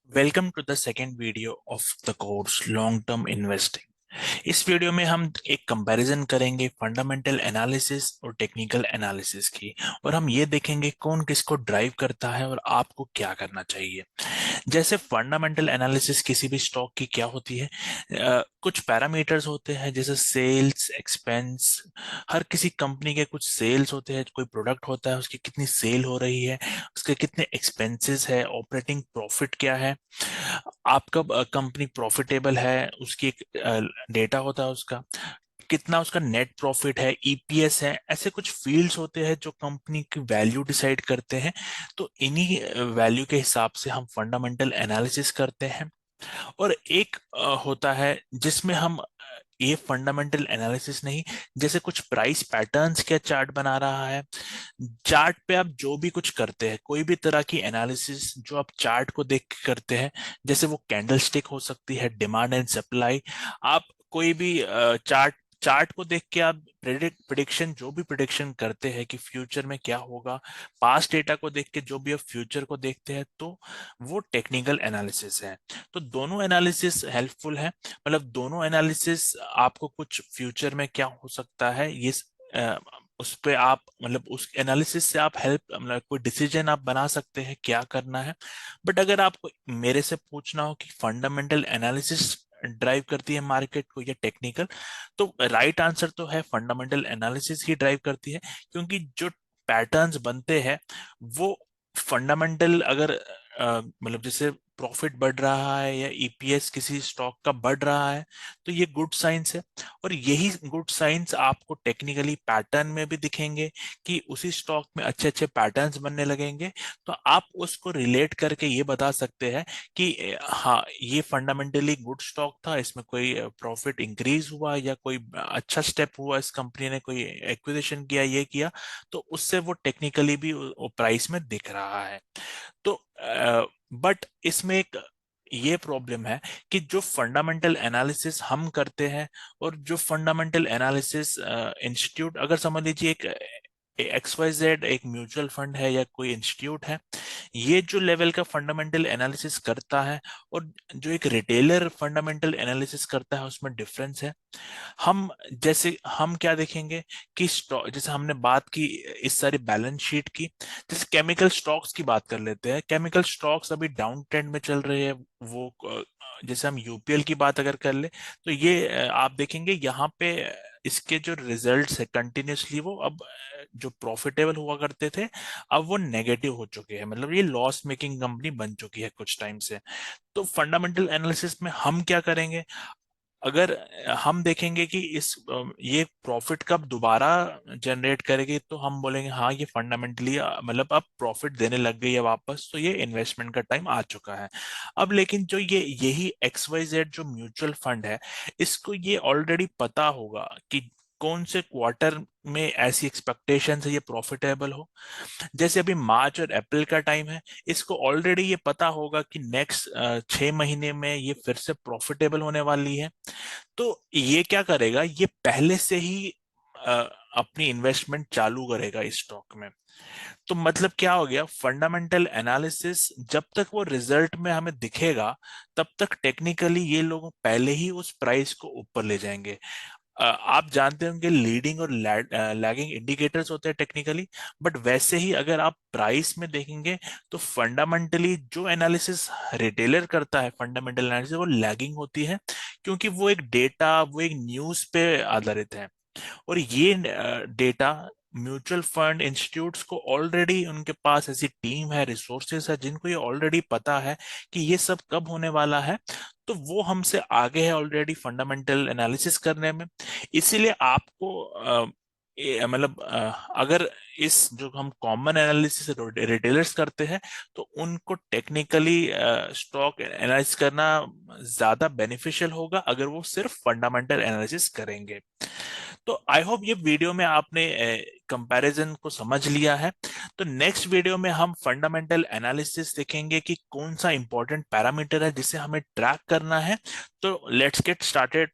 Welcome to the second video of the course long term investing. इस video में हम एक कंपैरिजन करेंगे फंडामेंटल एनालिसिस और टेक्निकल एनालिसिस की, और हम ये देखेंगे कौन किसको ड्राइव करता है और आपको क्या करना चाहिए। जैसे फंडामेंटल एनालिसिस किसी भी स्टॉक की क्या होती है, कुछ पैरामीटर्स होते हैं जैसे सेल्स एक्सपेंस। हर किसी कंपनी के कुछ सेल्स होते हैं, कोई प्रोडक्ट होता है उसकी कितनी सेल हो रही है, उसके कितने एक्सपेंसेस है, ऑपरेटिंग प्रॉफिट क्या है, आपका कंपनी प्रॉफिटेबल है उसकी एक डेटा होता है, उसका कितना उसका नेट प्रॉफिट है, ईपीएस है। ऐसे कुछ फील्ड्स होते हैं जो कंपनी की वैल्यू डिसाइड करते हैं। तो इन्हीं वैल्यू के हिसाब से हम फंडामेंटल एनालिसिस करते हैं। और एक होता है जिसमें हम ये फंडामेंटल एनालिसिस नहीं, जैसे कुछ प्राइस पैटर्न्स का चार्ट बना रहा है। चार्ट पे आप जो भी कुछ करते हैं, कोई भी तरह की एनालिसिस जो आप चार्ट को देख के करते हैं, जैसे वो कैंडल स्टिक हो सकती है, डिमांड एंड सप्लाई। आप कोई भी चार्ट चार्ट को देख के आप प्रिडिक्शन जो भी प्रिडिक्शन करते हैं कि फ्यूचर में क्या होगा, पास्ट डेटा को देख के जो भी आप फ्यूचर को देखते हैं, तो वो टेक्निकल एनालिसिस है। तो दोनों एनालिसिस हेल्पफुल है, मतलब दोनों एनालिसिस आपको कुछ फ्यूचर में क्या हो सकता है ये अ, उस पे आप मतलब उस एनालिसिस से आप हेल्प मतलब कोई डिसीजन आप बना सकते हैं क्या करना है। बट अगर आपको मेरे से पूछना हो कि फंडामेंटल एनालिसिस ड्राइव करती है मार्केट को या टेक्निकल, तो राइट आंसर तो है फंडामेंटल एनालिसिस ही ड्राइव करती है। क्योंकि जो पैटर्न्स बनते हैं वो फंडामेंटल, अगर मतलब जैसे प्रॉफिट बढ़ रहा है या ईपीएस किसी स्टॉक का बढ़ रहा है, तो ये गुड साइंस है। और यही गुड साइंस आपको टेक्निकली पैटर्न में भी दिखेंगे कि उसी स्टॉक में अच्छे अच्छे पैटर्न्स बनने लगेंगे। तो आप उसको रिलेट करके ये बता सकते हैं कि हाँ, ये फंडामेंटली गुड स्टॉक था, इसमें कोई प्रॉफिट इंक्रीज हुआ या कोई अच्छा स्टेप हुआ, इस कंपनी ने कोई एक्विजिशन किया, ये किया, तो उससे वो टेक्निकली भी प्राइस में दिख रहा है। तो बट इसमें एक ये प्रॉब्लम है कि जो फंडामेंटल एनालिसिस हम करते हैं और जो फंडामेंटल एनालिसिस इंस्टीट्यूट, अगर समझ लीजिए एक XYZ एक म्यूचुअल फंड है या कोई इंस्टीट्यूट है, ये जो लेवल का फंडामेंटल एनालिसिस करता है और जो एक रिटेलर फंडामेंटल एनालिसिस करता है, उसमें डिफरेंस है। हम जैसे हम क्या देखेंगे कि जैसे हमने बात की इस सारी बैलेंस शीट की, जैसे केमिकल स्टॉक्स की बात कर लेते हैं। केमिकल स्टॉक्स अभी डाउन ट्रेंड में चल रहे हैं। वो जैसे हम यूपीएल की बात अगर कर ले, तो ये आप देखेंगे यहाँ पे इसके जो रिजल्ट्स है कंटिन्यूसली वो अब जो प्रॉफिटेबल हुआ करते थे, अब वो नेगेटिव हो चुके हैं, मतलब ये लॉस मेकिंग कंपनी बन चुकी है कुछ टाइम से। तो फंडामेंटल एनालिसिस में हम क्या करेंगे, अगर हम देखेंगे कि ये प्रॉफिट कब दोबारा जनरेट करेगी, तो हम बोलेंगे हाँ ये फंडामेंटली मतलब अब प्रॉफिट देने लग गई है वापस, तो ये इन्वेस्टमेंट का टाइम आ चुका है। अब लेकिन जो यही XYZ जो म्यूचुअल फंड है, इसको ये ऑलरेडी पता होगा कि कौन से क्वार्टर में ऐसी एक्सपेक्टेशन है ये प्रॉफिटेबल हो। जैसे अभी मार्च और अप्रैल का टाइम है, इसको ऑलरेडी ये पता होगा कि नेक्स्ट 6 महीने में ये फिर से प्रॉफिटेबल होने वाली है। तो ये क्या करेगा, ये पहले से ही अ, अपनी इन्वेस्टमेंट चालू करेगा इस स्टॉक में। तो मतलब क्या हो गया, फंडामेंटल एनालिसिस जब तक वो रिजल्ट में हमें दिखेगा, तब तक टेक्निकली ये लोग पहले ही उस प्राइस को ऊपर ले जाएंगे। आप जानते होंगे लीडिंग और लैगिंग इंडिकेटर्स होते हैं टेक्निकली, बट वैसे ही अगर आप प्राइस में देखेंगे, तो फंडामेंटली जो एनालिसिस रिटेलर करता है, फंडामेंटल एनालिसिस वो लैगिंग होती है, क्योंकि वो एक डेटा, वो एक न्यूज पे आधारित है। और ये डेटा म्यूचुअल फंड इंस्टीट्यूट्स को ऑलरेडी, उनके पास ऐसी टीम है, रिसोर्सेस है, जिनको ये ऑलरेडी पता है कि ये सब कब होने वाला है। तो वो हमसे आगे है ऑलरेडी फंडामेंटल एनालिसिस करने में। इसीलिए आपको मतलब अगर इस जो हम कॉमन एनालिसिस रिटेलर्स करते हैं, तो उनको टेक्निकली स्टॉक एनालिसिस करना ज्यादा बेनिफिशियल होगा अगर वो सिर्फ फंडामेंटल एनालिसिस करेंगे। तो आई होप ये वीडियो में आपने कंपैरिजन को समझ लिया है। तो नेक्स्ट वीडियो में हम फंडामेंटल एनालिसिस देखेंगे कि कौन सा इंपॉर्टेंट पैरामीटर है जिसे हमें ट्रैक करना है। तो लेट्स गेट स्टार्टेड।